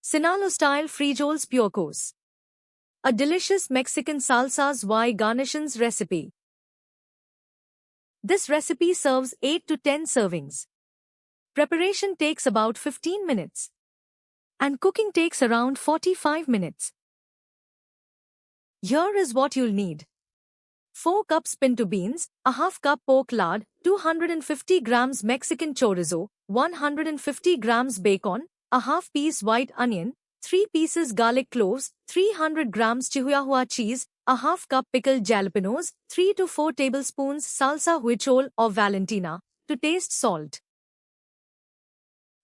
Sinaloa-style frijoles pure course. A delicious Mexican salsas y garnitions recipe. This recipe serves 8 to 10 servings. Preparation takes about 15 minutes. And cooking takes around 45 minutes. Here is what you'll need. 4 cups pinto beans, a half cup pork lard, 250 grams Mexican chorizo, 150 grams bacon, a half piece white onion, 3 pieces garlic cloves, 300 grams Chihuahua cheese, a half cup pickled jalapenos, 3 to 4 tablespoons salsa huichol or Valentina, to taste salt.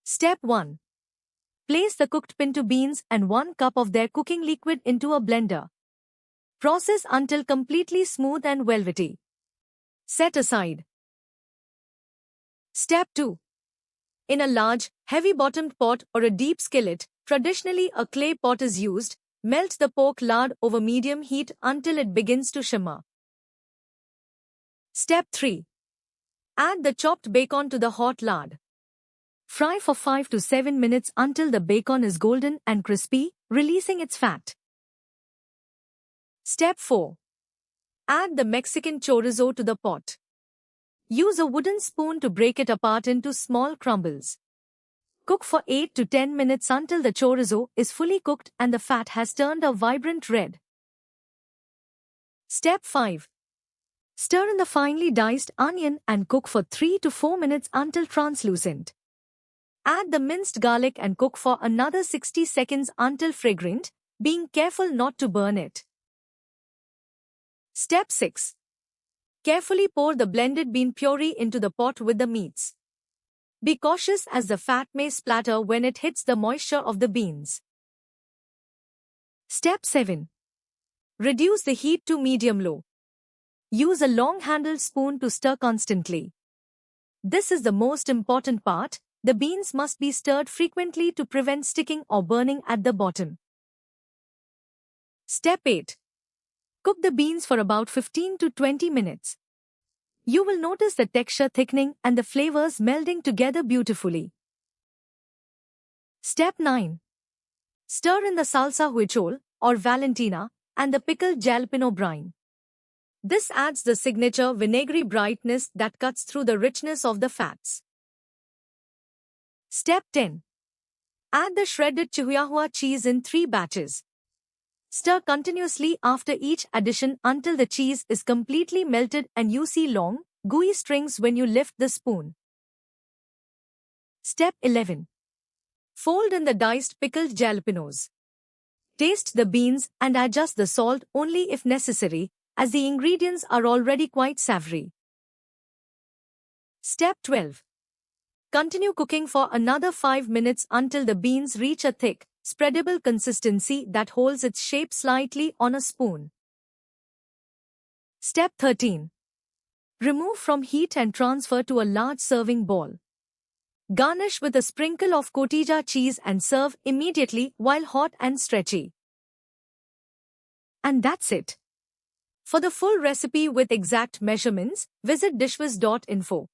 Step 1. Place the cooked pinto beans and 1 cup of their cooking liquid into a blender. Process until completely smooth and velvety. Set aside. Step 2. In a large, heavy-bottomed pot or a deep skillet, traditionally a clay pot is used, melt the pork lard over medium heat until it begins to shimmer. Step 3. Add the chopped bacon to the hot lard. Fry for 5 to 7 minutes until the bacon is golden and crispy, releasing its fat. Step 4. Add the Mexican chorizo to the pot. Use a wooden spoon to break it apart into small crumbles. Cook for 8 to 10 minutes until the chorizo is fully cooked and the fat has turned a vibrant red. Step 5. Stir in the finely diced onion and cook for 3 to 4 minutes until translucent. Add the minced garlic and cook for another 60 seconds until fragrant, being careful not to burn it. Step 6. Carefully pour the blended bean puree into the pot with the meats. Be cautious as the fat may splatter when it hits the moisture of the beans. Step 7. Reduce the heat to medium-low. Use a long-handled spoon to stir constantly. This is the most important part. The beans must be stirred frequently to prevent sticking or burning at the bottom. Step 8. Cook the beans for about 15 to 20 minutes. You will notice the texture thickening and the flavors melding together beautifully. Step 9. Stir in the salsa huichol or Valentina and the pickled jalapeno brine. This adds the signature vinegary brightness that cuts through the richness of the fats. Step 10. Add the shredded Chihuahua cheese in 3 batches. Stir continuously after each addition until the cheese is completely melted and you see long, gooey strings when you lift the spoon. Step 11. Fold in the diced pickled jalapenos. Taste the beans and adjust the salt only if necessary, as the ingredients are already quite savory. Step 12. Continue cooking for another 5 minutes until the beans reach a thick, spreadable consistency that holds its shape slightly on a spoon. Step 13. Remove from heat and transfer to a large serving bowl. Garnish with a sprinkle of cotija cheese and serve immediately while hot and stretchy. And that's it. For the full recipe with exact measurements, visit dishwiz.info.